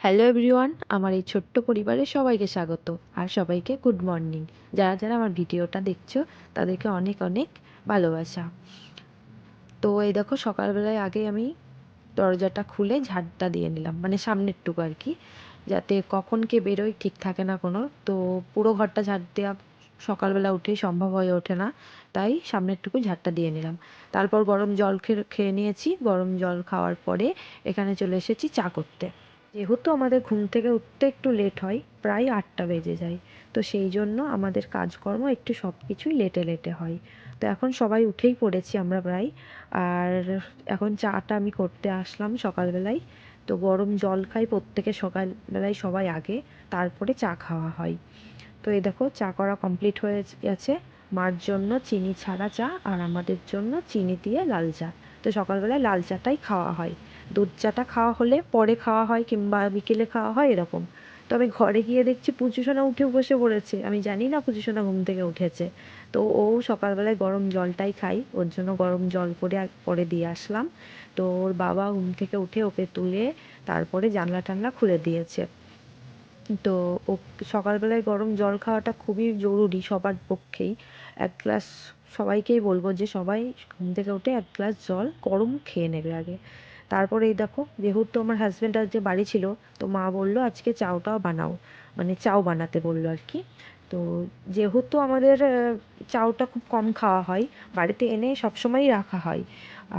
Hello everyone, আমার এই ছোট্ট পরিবারে সবাইকে স্বাগত আর সবাইকে গুড মর্নিং। যারা যারা আমার ভিডিওটা দেখছো তাদেরকে অনেক অনেক ভালোবাসা। তো এই দেখো, সকালবেলায় আগে আমি দরজাটা খুলে ঝাড়টা দিয়ে নিলাম, মানে সামনেরটুকু আর কি, যাতে কখন কে বেরোয় ঠিক থাকে না কোনো। তো পুরো ঘরটা ঝাড় দেওয়া সকালবেলা উঠেই সম্ভব হয়ে ওঠে না, তাই সামনেরটুকু ঝাড়টা দিয়ে নিলাম। তারপর গরম জল খেয়ে নিয়েছি। গরম জল খাওয়ার পরে এখানে চলে এসেছি চা করতে। যেহেতু আমাদের ঘুম থেকে উঠতে একটু লেট হয়, প্রায় 8টা বেজে যায়, তো সেই জন্য আমাদের কাজকর্ম একটু সব কিছুই লেটে লেটে হয়। তো এখন সবাই উঠেই পড়েছি আমরা প্রায়। আর এখন চাটা আমি করতে আসলাম সকালবেলায়। তো গরম জল খাই প্রত্যেকে সকালবেলায় সবাই আগে, তারপরে চা খাওয়া হয়। তো এই দেখো, চা করা কমপ্লিট হয়ে গেছে। মার জন্য চিনি ছাড়া চা আর আমাদের জন্য চিনি দিয়ে লাল চা। তো সকালবেলায় লাল চাটাই খাওয়া হয়। দুধ চাটা খাওয়া হলে পরে খাওয়া হয় কিংবা বিকেলে খাওয়া হয় এরকম। তো আমি ঘরে গিয়ে দেখছি পুচুসোনা উঠে বসে পড়েছে। আমি জানি না পুচুসোনা ঘুম থেকে উঠেছে। তো ও সকালবেলায় গরম জলটাই খাই, ওর জন্য গরম জল করে পরে দিয়ে আসলাম। তো ওর বাবা ঘুম থেকে উঠে ওকে তুলে তারপরে জানলা টানলা খুলে দিয়েছে। তো ও সকালবেলায় গরম জল খাওয়াটা খুবই জরুরি সবার পক্ষেই। এক গ্লাস, সবাইকেই বলবো যে সবাই ঘুম থেকে উঠে এক গ্লাস জল গরম খেয়ে নেবে আগে। তারপরে এই দেখো, যেহেতু আমার হাজব্যান্ড আজ যে বাড়ি ছিল, তো মা বললো আজকে চাউটাও বানাও, মানে চাউ বানাতে বললো আর কি। তো যেহেতু আমাদের চাউটা খুব কম খাওয়া হয়, বাড়িতে এনে সবসময়ই রাখা হয়।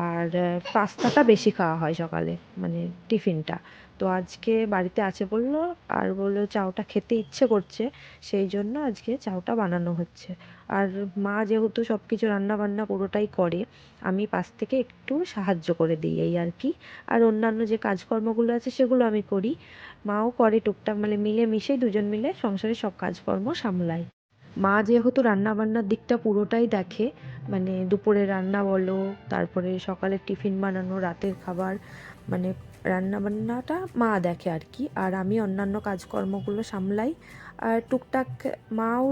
আর পাস্তাটা বেশি খাওয়া হয় সকালে, মানে টিফিনটা। তো আজকে বাড়িতে আছে বললো, আর বললো চাউটা খেতে ইচ্ছে করছে, সেই জন্য আজকে চাউটা বানানো হচ্ছে। আর মা যেহেতু সব কিছু রান্না বান্না পুরোটাই করে, আমি পাশ থেকে একটু সাহায্য করে দিই এই আর কি। আর অন্যান্য যে কাজকর্মগুলো আছে সেগুলো আমি করি, মাও করে টুকটাক, মানে মিলেমিশেই দুজন মিলে সংসারের সব কাজকর্ম সামলাই। মা যেহেতু রান্নাবান্নার দিকটা পুরোটাই দেখে, মানে দুপুরে রান্না বলো, তারপরে সকালের টিফিন বানানো, রাতের খাবার, মানে রান্নাবান্নাটা মা দেখে আর কি। আর আমি অন্যান্য কাজকর্মগুলো সামলাই। আর টুকটাক মাও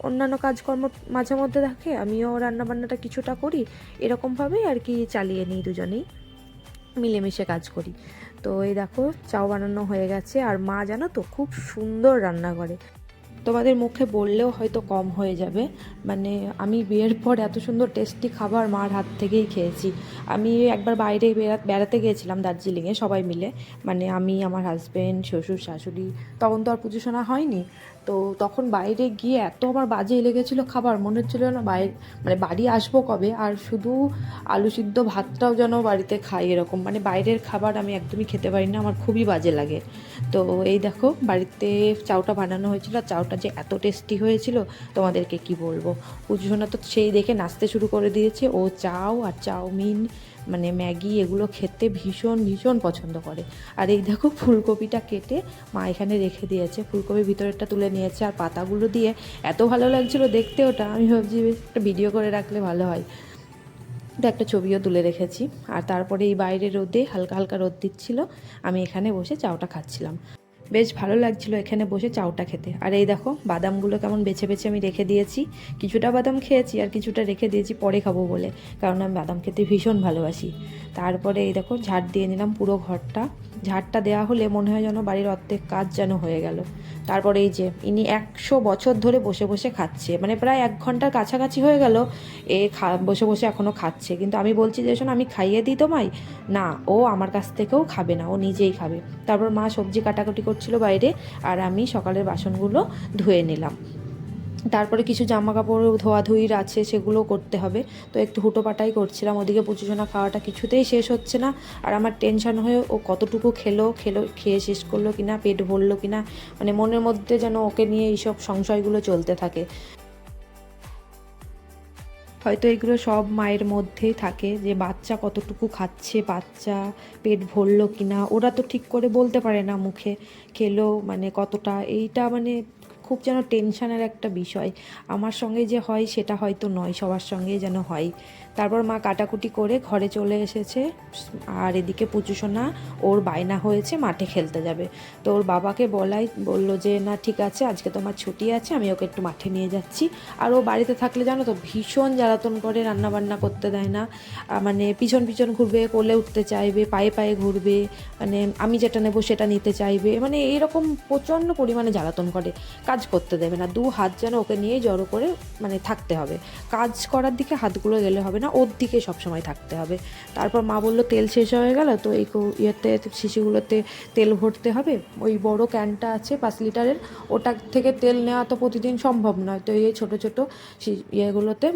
অন্যান্য কাজকর্ম মাঝে মধ্যে দেখে, আমিও রান্নাবান্নাটা কিছুটা করি। এরকমভাবেই আর কি চালিয়ে নিই, দুজনেই মিলেমিশে কাজ করি। তো এই দেখো, চাও বানানো হয়ে গেছে। আর মা জানো তো খুব সুন্দর রান্না করে, তোমাদের মুখে বললেও হয়তো কম হয়ে যাবে। মানে আমি বিয়ের পর এত সুন্দর টেস্টি খাবার মার হাত থেকেই খেয়েছি। আমি একবার বাইরে বেড়াতে গিয়েছিলাম দার্জিলিংয়ে সবাই মিলে, মানে আমি, আমার হাজব্যান্ড, শ্বশুর শাশুড়ি। তখন তো আর পুজো শোনা হয়নি। তো তখন বাইরে গিয়ে এত আমার বাজে লেগেছিলো খাবার, মনে হচ্ছিল না বাইরে, মানে বাড়ি আসবো কবে, আর শুধু আলু সিদ্ধ ভাতটাও যেন বাড়িতে খাই এরকম। মানে বাইরের খাবার আমি একদমই খেতে পারি না, আমার খুবই বাজে লাগে। তো এই দেখো, বাড়িতে চাউটা বানানো হয়েছিল, আর চাউটা যে এত টেস্টি হয়েছিল তোমাদেরকে কি বলবো। পুজোসোনা তো সেই দেখে নাচতে শুরু করে দিয়েছে। ও চাউ আর চাউমিন, মানে ম্যাগি, এগুলো খেতে ভীষণ ভীষণ পছন্দ করে। আর এই দেখো, ফুলকপিটা কেটে মা এখানে রেখে দিয়েছে, ফুলকপির ভিতরেরটা তুলে নিয়েছে, আর পাতাগুলো দিয়ে এত ভালো লাগছিলো দেখতে ওটা, আমি ভাবছি একটা ভিডিও করে রাখলে ভালো হয়। তো একটা ছবিও তুলে রেখেছি। আর তারপরে এই বাইরে রোদে হালকা হালকা রোদ দিচ্ছিল, আমি এখানে বসে চাউটা খাচ্ছিলাম। বেশ ভালো লাগছিলো এখানে বসে চাউটা খেতে। আর এই দেখো, বাদামগুলো কেমন বেছে বেছে আমি রেখে দিয়েছি। কিছুটা বাদাম খেয়েছি আর কিছুটা রেখে দিয়েছি পরে খাবো বলে, কারণ আমি বাদাম খেতে ভীষণ ভালোবাসি। তারপরে এই দেখো, ঝাড় দিয়ে নিলাম পুরো ঘরটা। ঝাড়টা দেওয়া হলে মনে হয় যেন বাড়ির অর্ধেক কাজ যেন হয়ে গেল। তারপরে এই যে ইনি 100 বছর ধরে বসে বসে খাচ্ছে, মানে প্রায় 1 ঘন্টার কাছাকাছি হয়ে গেল বসে বসে এখনও খাচ্ছে। কিন্তু আমি বলছি যে শোনো, আমি খাইয়ে দিই তোমায়। না, ও আমার কাছ থেকেও খাবে না, ও নিজেই খাবে। তারপর মা সবজি কাটাকুটি করছিল বাইরে, আর আমি সকালের বাসনগুলো ধুয়ে নিলাম। তারপরে কিছু জামা কাপড় ধোয়াধুয়ির আছে, সেগুলো করতে হবে। তো একটু হুটোপাটাই করছিলাম, ওদিকে পুচুসোনা খাওয়াটা কিছুতেই শেষ হচ্ছে না। আর আমার টেনশন হয়ে ও কতটুকু খেয়ে শেষ করলো কিনা, পেট ভরলো কিনা, মানে মনের মধ্যে যেন ওকে নিয়ে এইসব সংশয়গুলো চলতে থাকে। হয়তো এগুলো সব মায়ের মধ্যেই থাকে, যে বাচ্চা কতটুকু খাচ্ছে, বাচ্চা পেট ভরলো কিনা ওরা তো ঠিক করে বলতে পারে না মুখে, খেলো মানে কতটা, এইটা মানে খুব যেন টেনশানের একটা বিষয়। আমার সঙ্গে যে হয় সেটা হয়তো নয়, সবার সঙ্গেই যেন হয়। তারপর মা কাটাকুটি করে ঘরে চলে এসেছে। আর এদিকে পুচুসোনা ওর বায়না হয়েছে মাঠে খেলতে যাবে। তো ওর বাবাকে বলল যে না ঠিক আছে, আজকে তোমার ছুটি আছে, আমি ওকে একটু মাঠে নিয়ে যাচ্ছি। আর ও বাড়িতে থাকলে জানো তো ভীষণ জ্বালাতন করে, রান্নাবান্না করতে দেয় না। মানে পিছন পিছন ঘুরবে, কোলে উঠতে চাইবে, পায়ে পায়ে ঘুরবে, মানে আমি যেটা নেবো সেটা নিতে চাইবে, মানে এইরকম প্রচণ্ড পরিমাণে জ্বালাতন করে। কাজ করতে দেবে না, 2 হাত যেন ওকে নিয়েই জড়ো করে মানে থাকতে হবে। কাজ করার দিকে হাতগুলো গেলে হবে না, ওর দিকে সবসময় থাকতে হবে। তারপর মা বলল তেল শেষ হয়ে গেল, তো এই ইয়েতে শিশিগুলোতে তেল ভরতে হবে। ওই বড় ক্যানটা আছে 5 লিটারের, ওটা থেকে তেল নেওয়া তো প্রতিদিন সম্ভব নয়, তো এই ছোটো ছোটো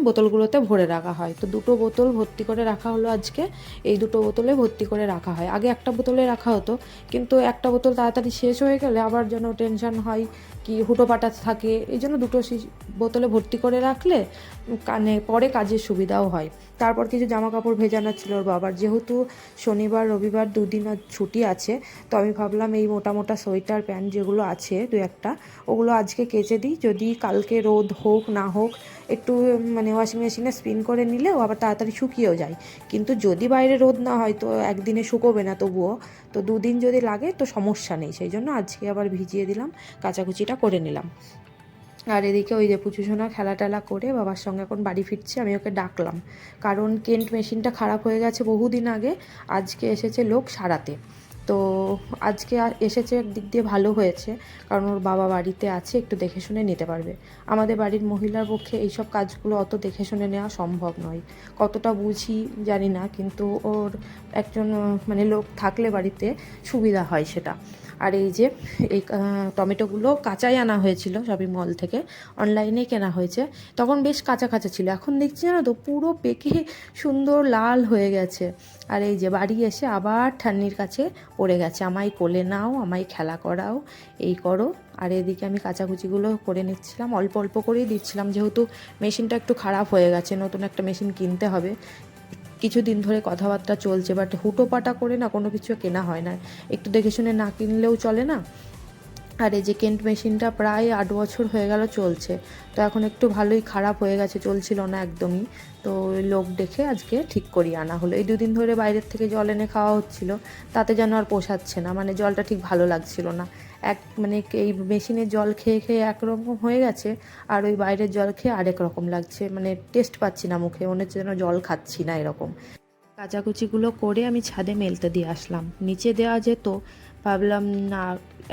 বোতলগুলোতে ভরে রাখা হয়। তো 2টো বোতল ভর্তি করে রাখা হলো আজকে। এই 2টো বোতলে ভর্তি করে রাখা হয়। আগে একটা বোতলে রাখা হতো, কিন্তু একটা বোতল তাড়াতাড়ি শেষ হয়ে গেলে আবার যেন টেনশন হয়, কি হুটোপাটা থাকে, এই জন্য 2টো বোতলে ভর্তি করে রাখলে পরে কাজের সুবিধাও হয়। তারপর কিছু জামা কাপড় ভেজানো ছিল ওর বাবার, যেহেতু শনিবার রবিবার 2 দিন ছুটি আছে, তো আমি ভাবলাম এই মোটা মোটা সোয়েটার প্যান্ট যেগুলো আছে 2-1টা, ওগুলো আজকে কেচে দিই। যদি কালকে রোদ হোক না হোক, একটু মানে ওয়াশিং মেশিনে স্পিন করে নিলেও আবার তাড়াতাড়ি শুকিয়েও যায়। কিন্তু যদি বাইরে রোদ না হয় তো একদিনে শুকোবে না, তবুও তো 2 দিন যদি লাগে তো সমস্যা নেই, সেই জন্য আজকে আবার ভিজিয়ে দিলাম, কাচাকুচিটা করে নিলাম। আর এদিকে ওই যে পুচুসোনা খেলা টেলা করে বাবার সঙ্গে এখন বাড়ি ফিরছে। আমি ওকে ডাকলাম, কারণ কেন্ট মেশিনটা খারাপ হয়ে গেছে বহুদিন আগে, আজকে এসেছে লোক সারাতে। তো আজকে এসেছে, একদিক দিয়ে ভালো হয়েছে, কারণ ওর বাবা বাড়িতে আছে, একটু দেখে শুনে নিতে পারবে। আমাদের বাড়ির মহিলার পক্ষে এইসব কাজগুলো অত দেখে শুনে নেওয়া সম্ভব নয়। কতটা বুঝি জানি না, কিন্তু ওর একজন মানে লোক থাকলে বাড়িতে সুবিধা হয় সেটা। আর এই যে এই টমেটোগুলো কাঁচাই আনা হয়েছিল শপিং মল থেকে, অনলাইনেই কেনা হয়েছে, তখন বেশ কাঁচা কাঁচা ছিল। এখন দেখছি না তো পুরো পেকে সুন্দর লাল হয়ে গেছে। আর এই যে বাড়ি এসে আবার ঠান্নির কাছে পড়ে গেছে, আমায় কোলে নাও, আমায় খেলা করাও, এই করো। আর এদিকে আমি কাচাকুচিগুলো করে নিচ্ছিলাম, অল্প অল্প করেই দিচ্ছিলাম, যেহেতু মেশিনটা একটু খারাপ হয়ে গেছে, নতুন একটা মেশিন কিনতে হবে। কিছুদিন ধরে কথাবার্তা চলছে, বাট হুটোপাটা করে না কোনো কিছু কেনা হয় না, একটু দেখে শুনে না কিনলেও চলে না। আর এই যে কেন্ট মেশিনটা প্রায় 8 বছর হয়ে গেল চলছে, তো এখন একটু ভালোই খারাপ হয়ে গেছে, চলছিল না একদমই। তো লোক দেখে আজকে ঠিক করিয়ে আনা হলো। এই 2 দিন ধরে বাইরের থেকে জল এনে খাওয়া হচ্ছিল, তাতে যেন আর পোষাচ্ছে না, মানে জলটা ঠিক ভালো লাগছিল না। মানে এই মেশিনের জল খেয়ে খেয়ে একরকম হয়ে গেছে, আর ওই বাইরের জল খেয়ে আরেক রকম লাগছে, মানে টেস্ট পাচ্ছি না মুখে, মনে হচ্ছে যেন জল খাচ্ছি না এরকম। কাচাকুচিগুলো করে আমি ছাদে মেলতে দিয়ে আসলাম, নিচে দেওয়া যেত, ভাবলাম না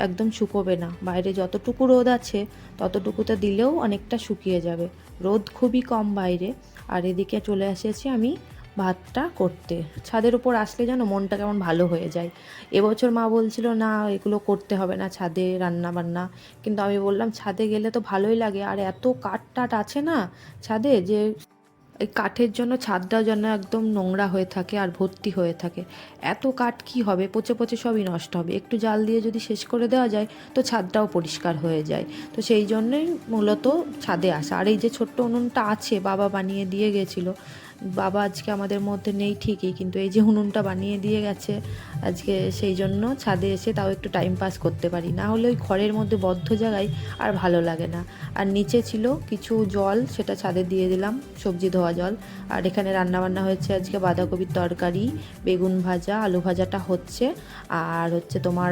একদম শুকোবে না, বাইরে যতটুকু রোদ আছে ততটুকুতে দিলেও অনেকটা শুকিয়ে যাবে, রোদ খুবই কম বাইরে। আর এদিকে চলে এসেছি আমি ভাতটা করতে। ছাদের উপর আসলে যেন মনটা কেমন ভালো হয়ে যায়। এবছর মা বলছিল না এগুলো করতে হবে না ছাদে রান্না বান্না, কিন্তু আমি বললাম ছাদে গেলে তো ভালোই লাগে, আর এত কাঠ টাট আছে না ছাদে, যে এই কাঠের জন্য ছাদটাও যেন একদম নোংরা হয়ে থাকে আর ভর্তি হয়ে থাকে। এত কাঠ কি হবে, পচে পচে সবই নষ্ট হবে, একটু জাল দিয়ে যদি শেষ করে দেওয়া যায় তো ছাদটাও পরিষ্কার হয়ে যায়। তো সেই জন্যই মূলত ছাদে আসা। আর এই যে ছোট্ট উনুনটা আছে, বাবা বানিয়ে দিয়ে গেছিলো, বাবা আজকে আমাদের মধ্যে নেই ঠিকই, কিন্তু এই যে উনুনটা বানিয়ে দিয়ে গেছে আজকে, সেই জন্য ছাদে এসে তাও একটু টাইম পাস করতে পারি, না হলে ওই ঘরের মধ্যে বদ্ধ জায়গায় আর ভালো লাগে না। আর নিচে ছিল কিছু জল, সেটা ছাদে দিয়ে দিলাম, সবজি ধোয়া জল। আর এখানে রান্নাবান্না হয়েছে আজকে বাঁধাকপির তরকারি, বেগুন ভাজা, আলু ভাজাটা হচ্ছে, আর হচ্ছে তোমার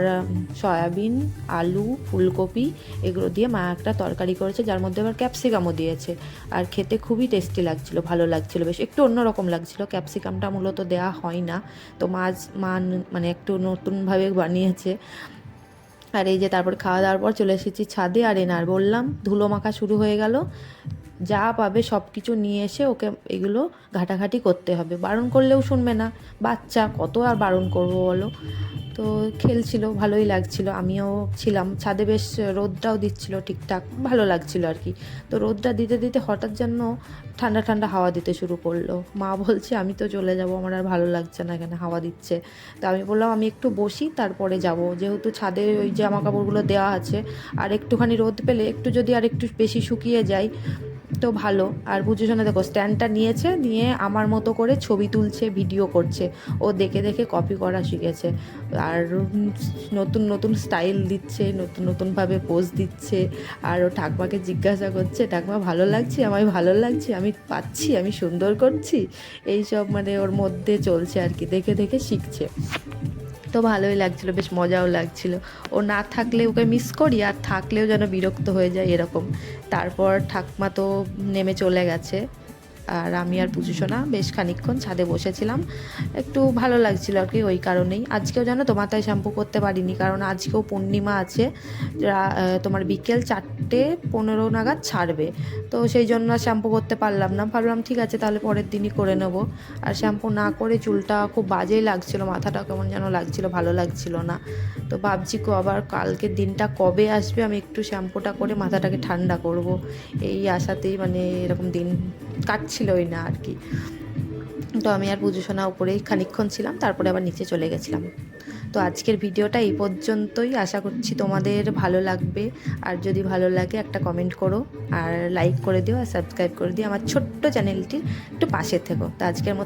সয়াবিন, আলু, ফুলকপি, এগুলো দিয়ে মা একটা তরকারি করেছে, যার মধ্যে আবার ক্যাপসিকামও দিয়েছে। আর খেতে খুবই টেস্টি লাগছিল, ভালো লাগছিল, বেশ একটু অন্যরকম লাগছিল, ক্যাপসিকামটা মূলত দেওয়া হয় না, তো মা মানে একটু নতুনভাবে বানিয়েছে। আর এই যে তারপর খাওয়া দাওয়ার পর চলে এসেছি ছাদে, আর এনার বললাম ধুলো মাখা শুরু হয়ে গেল, যা পাবে সব কিছু নিয়ে এসে ওকে এগুলো ঘাটাঘাটি করতে হবে, বারণ করলেও শুনবে না, বাচ্চা কত আর বারণ করবো বলো। তো খেলছিল, ভালোই লাগছিল, আমিও ছিলাম ছাদে, বেশ রোদটাও দিচ্ছিল ঠিকঠাক, ভালো লাগছিল আর কি। তো রোদটা দিতে দিতে হঠাৎ যেন ঠান্ডা ঠান্ডা হাওয়া দিতে শুরু করলো, মা বলছে আমি তো চলে যাব, আমার আর ভালো লাগছে না এখানে হাওয়া দিচ্ছে। তো আমি বললাম আমি একটু বসি তারপরে যাব, যেহেতু ছাদে ওই জামা কাপড়গুলো দেওয়া আছে, আর একটুখানি রোদ পেলে একটু যদি আর একটু বেশি শুকিয়ে যায় তো ভালো। আর পুজোর দেখো স্ট্যান্ডটা নিয়েছে, নিয়ে আমার মতো করে ছবি তুলছে, ভিডিও করছে। ও দেখে দেখে কপি করা শিখেছে। আর নতুন নতুন স্টাইল দিচ্ছে, নতুন নতুনভাবে পোজ দিচ্ছে। আর ও ঠাকমাকে জিজ্ঞাসা করছে, ঠাকমা ভালো লাগছে, আমায় ভালো লাগছে, আমি পাচ্ছি, আমি সুন্দর করছি, এইসব মানে ওর মধ্যে চলছে আর কি, দেখে দেখে শিখছে। তো ভালোই লাগছিলো, বেশ মজাও লাগছিলো। ও না থাকলে ওকে মিস করি, আর থাকলেও যেন বিরক্ত হয়ে যায় এরকম। তারপর ঠাকমা তো নেমে চলে গেছে, আর আমি আর পুজোসোনা বেশ খানিকক্ষণ ছাদে বসেছিলাম। একটু ভালো লাগছিল আর কি, ওই কারণেই। আজকেও জানো তো মাথায় শ্যাম্পু করতে পারিনি, কারণ আজকেও পূর্ণিমা আছে। তোমার বিকেল 4:15 নাগাদ ছাড়বে। তো সেই জন্য আর শ্যাম্পু করতে পারলাম না, ভাবলাম ঠিক আছে তাহলে পরের দিনই করে নেবো। আর শ্যাম্পু না করে চুলটা খুব বাজেই লাগছিল, মাথাটা কেমন যেন লাগছিল, ভালো লাগছিল না। তো ভাবছি আবার কালকের দিনটা কবে আসবে, আমি একটু শ্যাম্পুটা করে মাথাটাকে ঠান্ডা করব, এই আশাতেই মানে এরকম দিন কাটছিলই না আর কি। তো আমি আর পুজোসোনা উপরেই খানিকক্ষণ ছিলাম, তারপরে আবার নিচে চলে গেছিলাম। তো আজকের ভিডিওটা এই পর্যন্তই, আশা করছি তোমাদের ভালো লাগবে। আর যদি ভালো লাগে একটা কমেন্ট করো, আর লাইক করে দিও, আর সাবস্ক্রাইব করে দিও, আমার ছোট্ট চ্যানেলটির একটু পাশে থেকো। তো আজকের মতো